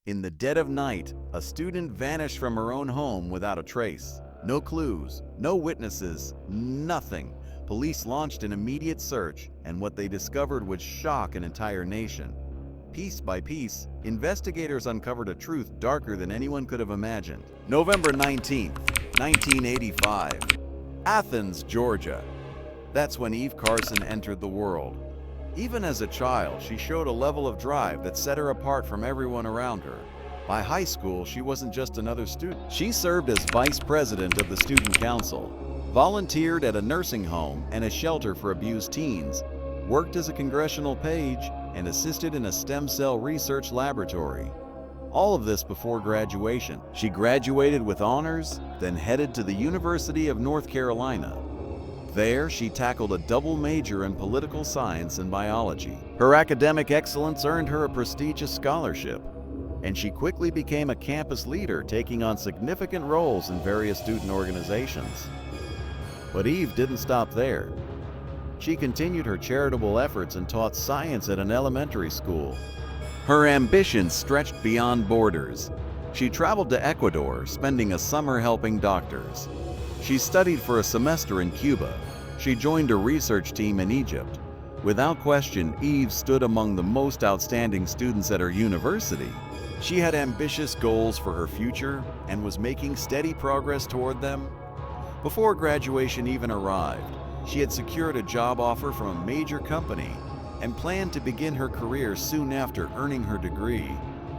In the dead of night, a student vanished from her own home without a trace. No clues, no witnesses, nothing. Police launched an immediate search, and what they discovered would shock an entire nation. Piece by piece, investigators uncovered a truth darker than anyone could have imagined. November 19th, 1985. Athens, Georgia. That's when Eve Carson entered the world. Even as a child, she showed a level of drive that set her apart from everyone around her. By high school, she wasn't just another student. She served as vice president of the student council, volunteered at a nursing home and a shelter for abused teens, worked as a congressional page, and assisted in a stem cell research laboratory. All of this before graduation. She graduated with honors, then headed to the University of North Carolina. There, she tackled a double major in political science and biology. Her academic excellence earned her a prestigious scholarship, and she quickly became a campus leader, taking on significant roles in various student organizations. But Eve didn't stop there. She continued her charitable efforts and taught science at an elementary school. Her ambitions stretched beyond borders. She traveled to Ecuador, spending a summer helping doctors. She studied for a semester in Cuba. She joined a research team in Egypt. Without question, Eve stood among the most outstanding students at her university. She had ambitious goals for her future and was making steady progress toward them. Before graduation even arrived, she had secured a job offer from a major company and planned to begin her career soon after earning her degree.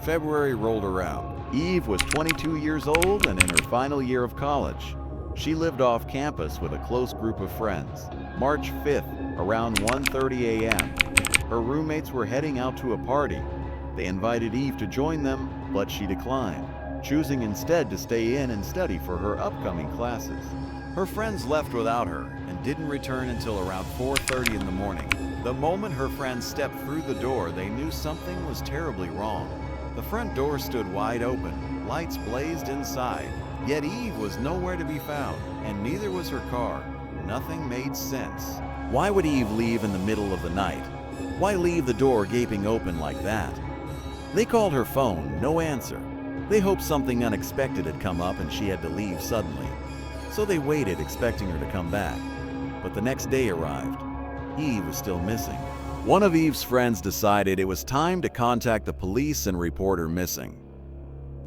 February rolled around. Eve was 22 years old and in her final year of college. She lived off campus with a close group of friends. March 5th, around 1:30 a.m., her roommates were heading out to a party. They invited Eve to join them, but she declined, choosing instead to stay in and study for her upcoming classes. Her friends left without her and didn't return until around 4:30 in the morning. The moment her friends stepped through the door, they knew something was terribly wrong. The front door stood wide open, lights blazed inside, yet Eve was nowhere to be found, and neither was her car. Nothing made sense. Why would Eve leave in the middle of the night? Why leave the door gaping open like that? They called her phone, no answer. They hoped something unexpected had come up and she had to leave suddenly. So they waited, expecting her to come back. But the next day arrived. Eve was still missing. One of Eve's friends decided it was time to contact the police and report her missing.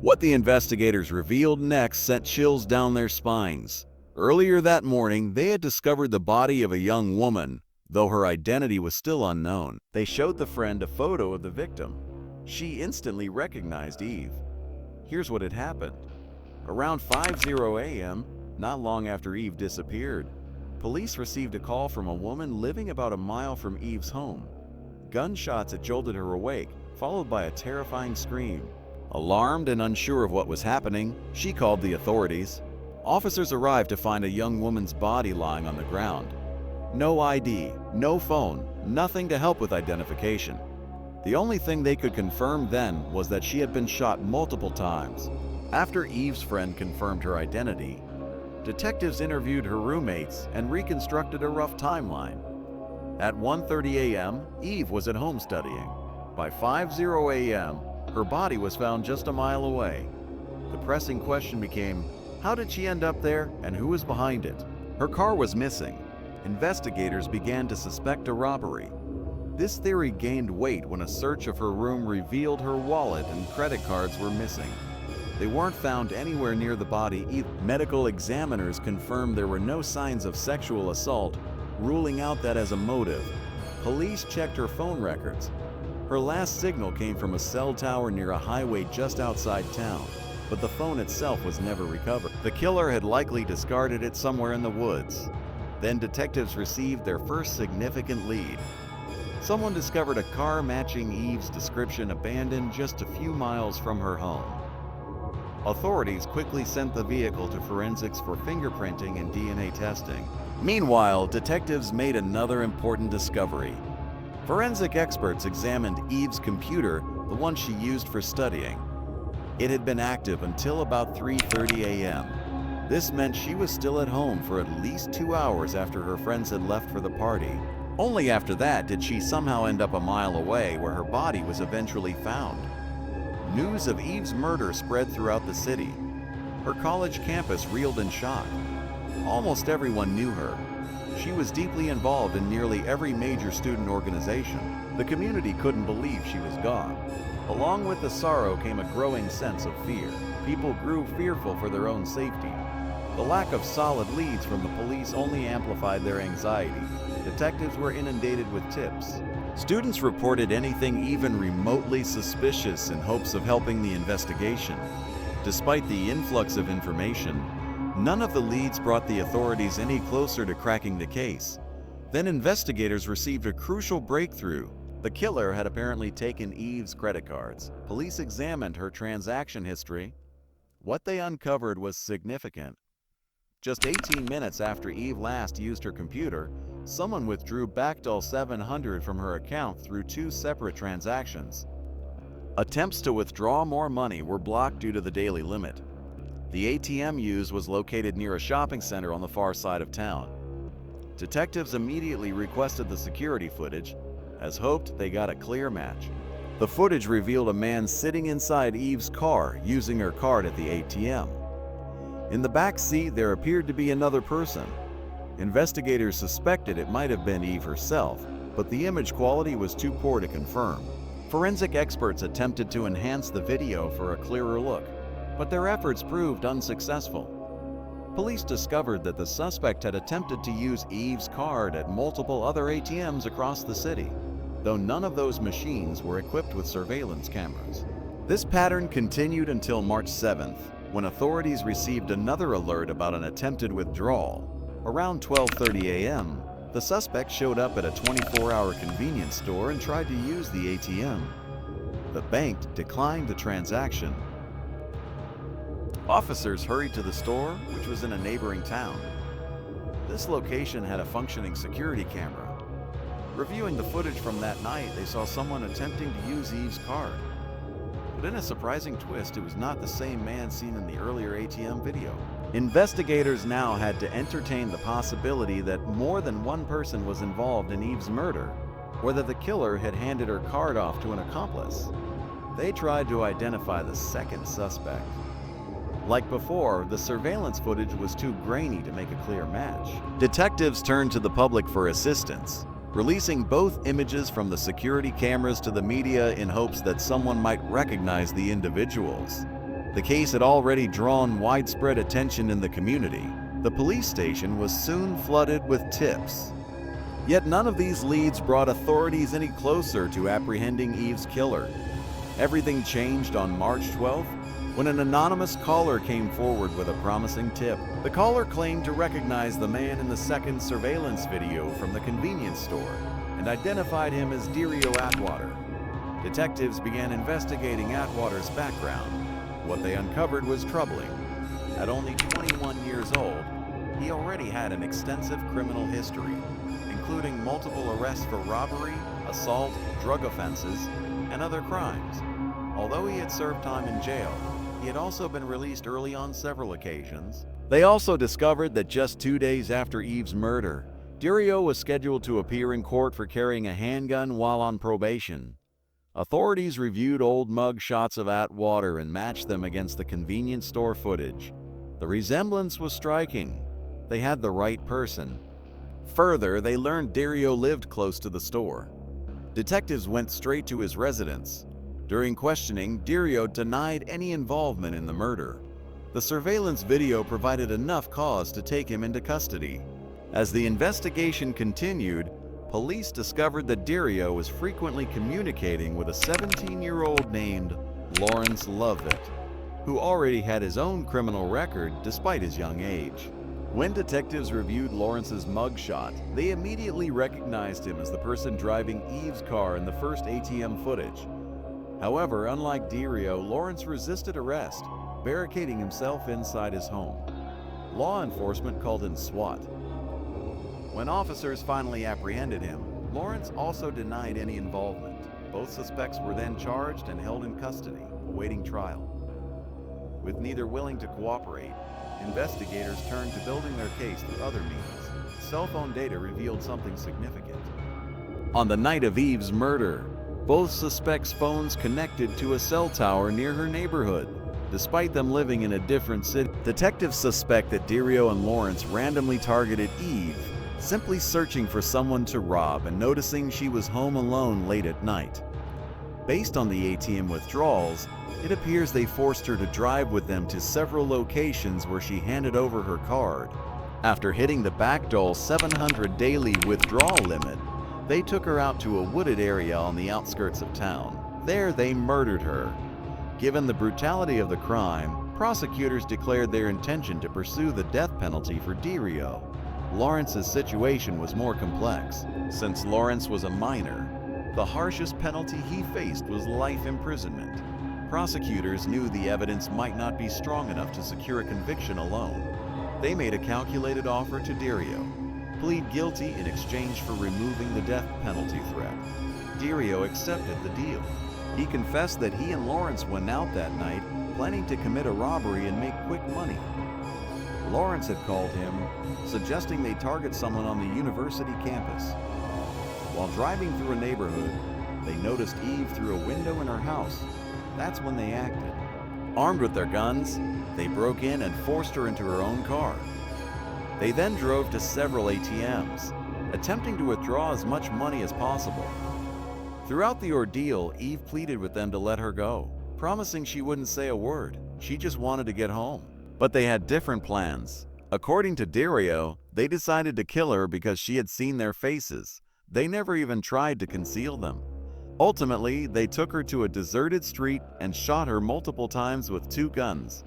What the investigators revealed next sent chills down their spines. Earlier that morning, they had discovered the body of a young woman, though her identity was still unknown. They showed the friend a photo of the victim. She instantly recognized Eve. Here's what had happened. Around 5:00 a.m., not long after Eve disappeared, police received a call from a woman living about a mile from Eve's home. Gunshots had jolted her awake, followed by a terrifying scream. Alarmed and unsure of what was happening, she called the authorities. Officers arrived to find a young woman's body lying on the ground. No ID, no phone, nothing to help with identification. The only thing they could confirm then was that she had been shot multiple times. After Eve's friend confirmed her identity, detectives interviewed her roommates and reconstructed a rough timeline. At 1:30 a.m., Eve was at home studying. By 5:00 a.m., her body was found just a mile away. The pressing question became, how did she end up there and who was behind it? Her car was missing. Investigators began to suspect a robbery. This theory gained weight when a search of her room revealed her wallet and credit cards were missing. They weren't found anywhere near the body either. Medical examiners confirmed there were no signs of sexual assault, ruling out that as a motive. Police checked her phone records. Her last signal came from a cell tower near a highway just outside town, but the phone itself was never recovered. The killer had likely discarded it somewhere in the woods. Then detectives received their first significant lead. Someone discovered a car matching Eve's description abandoned just a few miles from her home. Authorities quickly sent the vehicle to forensics for fingerprinting and DNA testing. Meanwhile, detectives made another important discovery. Forensic experts examined Eve's computer, the one she used for studying. It had been active until about 3:30 a.m. This meant she was still at home for at least 2 hours after her friends had left for the party. Only after that did she somehow end up a mile away, where her body was eventually found. News of Eve's murder spread throughout the city. Her college campus reeled in shock. Almost everyone knew her. She was deeply involved in nearly every major student organization. The community couldn't believe she was gone. Along with the sorrow came a growing sense of fear. People grew fearful for their own safety. The lack of solid leads from the police only amplified their anxiety. Detectives were inundated with tips. Students reported anything even remotely suspicious in hopes of helping the investigation. Despite the influx of information, none of the leads brought the authorities any closer to cracking the case. Then investigators received a crucial breakthrough. The killer had apparently taken Eve's credit cards. Police examined her transaction history. What they uncovered was significant. Just 18 minutes after Eve last used her computer, someone withdrew Backdoll 700 from her account through 2 separate transactions. Attempts to withdraw more money were blocked due to the daily limit. The ATM used was located near a shopping center on the far side of town. Detectives immediately requested the security footage. As hoped, they got a clear match. The footage revealed a man sitting inside Eve's car using her card at the ATM. In the back seat, there appeared to be another person. Investigators suspected it might have been Eve herself, but the image quality was too poor to confirm. Forensic experts attempted to enhance the video for a clearer look, but their efforts proved unsuccessful. Police discovered that the suspect had attempted to use Eve's card at multiple other ATMs across the city, though none of those machines were equipped with surveillance cameras. This pattern continued until March 7th, when authorities received another alert about an attempted withdrawal. Around 12:30 a.m., the suspect showed up at a 24-hour convenience store and tried to use the ATM. The bank declined the transaction. Officers hurried to the store, which was in a neighboring town. This location had a functioning security camera. Reviewing the footage from that night, they saw someone attempting to use Eve's card. But in a surprising twist, it was not the same man seen in the earlier ATM video. Investigators now had to entertain the possibility that more than one person was involved in Eve's murder, or that the killer had handed her card off to an accomplice. They tried to identify the second suspect. Like before, the surveillance footage was too grainy to make a clear match. Detectives turned to the public for assistance, releasing both images from the security cameras to the media in hopes that someone might recognize the individuals. The case had already drawn widespread attention in the community. The police station was soon flooded with tips. Yet none of these leads brought authorities any closer to apprehending Eve's killer. Everything changed on March 12th when an anonymous caller came forward with a promising tip. The caller claimed to recognize the man in the second surveillance video from the convenience store and identified him as Dario Atwater. Detectives began investigating Atwater's background. What they uncovered was troubling. At only 21 years old, he already had an extensive criminal history, including multiple arrests for robbery, assault, drug offenses, and other crimes. Although he had served time in jail, he had also been released early on several occasions. They also discovered that just 2 days after Eve's murder, Dario was scheduled to appear in court for carrying a handgun while on probation. Authorities reviewed old mug shots of Atwater and matched them against the convenience store footage. The resemblance was striking. They had the right person. Further, they learned Dario lived close to the store. Detectives went straight to his residence. During questioning, Dario denied any involvement in the murder. The surveillance video provided enough cause to take him into custody. As the investigation continued, police discovered that Dario was frequently communicating with a 17-year-old named Lawrence Lovett, who already had his own criminal record despite his young age. When detectives reviewed Lawrence's mugshot, they immediately recognized him as the person driving Eve's car in the first ATM footage. However, unlike Dario, Lawrence resisted arrest, barricading himself inside his home. Law enforcement called in SWAT. When officers finally apprehended him, Lawrence also denied any involvement. Both suspects were then charged and held in custody, awaiting trial. With neither willing to cooperate, investigators turned to building their case through other means. Cell phone data revealed something significant. On the night of Eve's murder, Both suspects' phones connected to a cell tower near her neighborhood, despite them living in a different city. Detectives suspect that Dario and Lawrence randomly targeted Eve, simply searching for someone to rob and noticing she was home alone late at night. Based on the ATM withdrawals, it appears they forced her to drive with them to several locations where she handed over her card. After hitting the backdoor 700 daily withdrawal limit, they took her out to a wooded area on the outskirts of town. There they murdered her. Given the brutality of the crime, prosecutors declared their intention to pursue the death penalty for Dario. Lawrence's situation was more complex. Since Lawrence was a minor, the harshest penalty he faced was life imprisonment. Prosecutors knew the evidence might not be strong enough to secure a conviction alone. They made a calculated offer to Dario: plead guilty in exchange for removing the death penalty threat. Dario accepted the deal. He confessed that he and Lawrence went out that night planning to commit a robbery and make quick money. Lawrence had called him, suggesting they target someone on the university campus. While driving through a neighborhood, they noticed Eve through a window in her house. That's when they acted. Armed with their guns, they broke in and forced her into her own car. They then drove to several ATMs, attempting to withdraw as much money as possible. Throughout the ordeal, Eve pleaded with them to let her go, promising she wouldn't say a word. She just wanted to get home. But they had different plans. According to Dario, they decided to kill her because she had seen their faces. They never even tried to conceal them. Ultimately, they took her to a deserted street and shot her multiple times with 2 guns.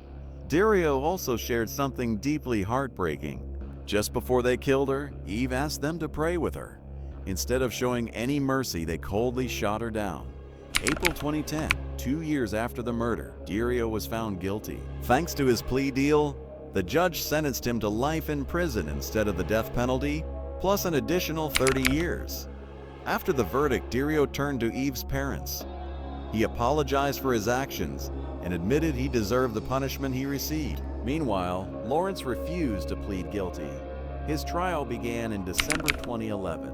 Dario also shared something deeply heartbreaking. Just before they killed her, Eve asked them to pray with her. Instead of showing any mercy, they coldly shot her down. April 2010, 2 years after the murder, Dario was found guilty. Thanks to his plea deal, the judge sentenced him to life in prison instead of the death penalty, plus an additional 30 years. After the verdict, Dario turned to Eve's parents. He apologized for his actions and admitted he deserved the punishment he received. Meanwhile, Lawrence refused to plead guilty. His trial began in December 2011.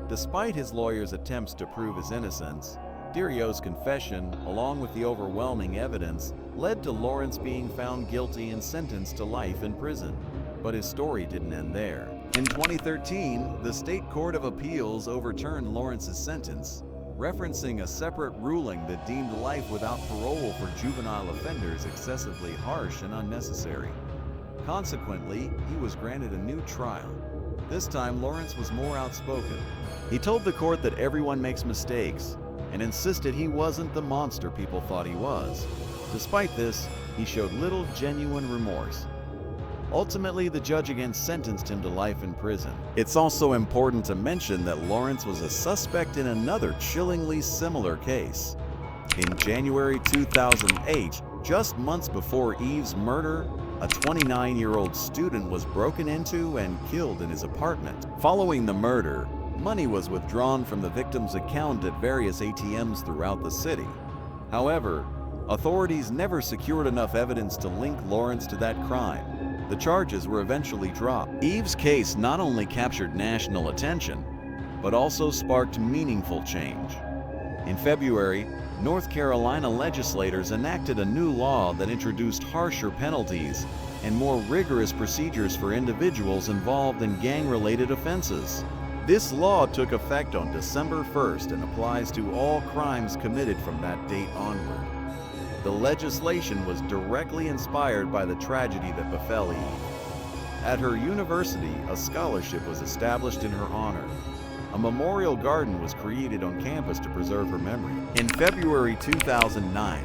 Despite his lawyer's attempts to prove his innocence, Dario's confession, along with the overwhelming evidence, led to Lawrence being found guilty and sentenced to life in prison. But his story didn't end there. In 2013, the State Court of Appeals overturned Lawrence's sentence, referencing a separate ruling that deemed life without parole for juvenile offenders excessively harsh and unnecessary. Consequently, he was granted a new trial. This time, Lawrence was more outspoken. He told the court that everyone makes mistakes and insisted he wasn't the monster people thought he was. Despite this, he showed little genuine remorse. Ultimately, the judge again sentenced him to life in prison. It's also important to mention that Lawrence was a suspect in another chillingly similar case. In January 2008, just months before Eve's murder, a 29-year-old student was broken into and killed in his apartment. Following the murder, money was withdrawn from the victim's account at various ATMs throughout the city. However, authorities never secured enough evidence to link Lawrence to that crime. The charges were eventually dropped. Eve's case not only captured national attention, but also sparked meaningful change. In February, North Carolina legislators enacted a new law that introduced harsher penalties and more rigorous procedures for individuals involved in gang-related offenses. This law took effect on December 1st and applies to all crimes committed from that date onward. The legislation was directly inspired by the tragedy that befell Eve. At her university, a scholarship was established in her honor. A memorial garden was created on campus to preserve her memory. In February 2009,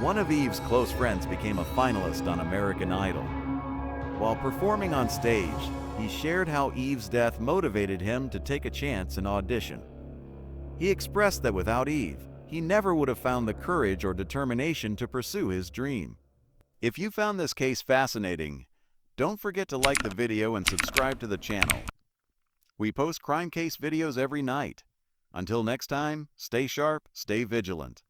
one of Eve's close friends became a finalist on American Idol. While performing on stage, he shared how Eve's death motivated him to take a chance and audition. He expressed that without Eve, he never would have found the courage or determination to pursue his dream. If you found this case fascinating, don't forget to like the video and subscribe to the channel. We post crime case videos every night. Until next time, stay sharp, stay vigilant.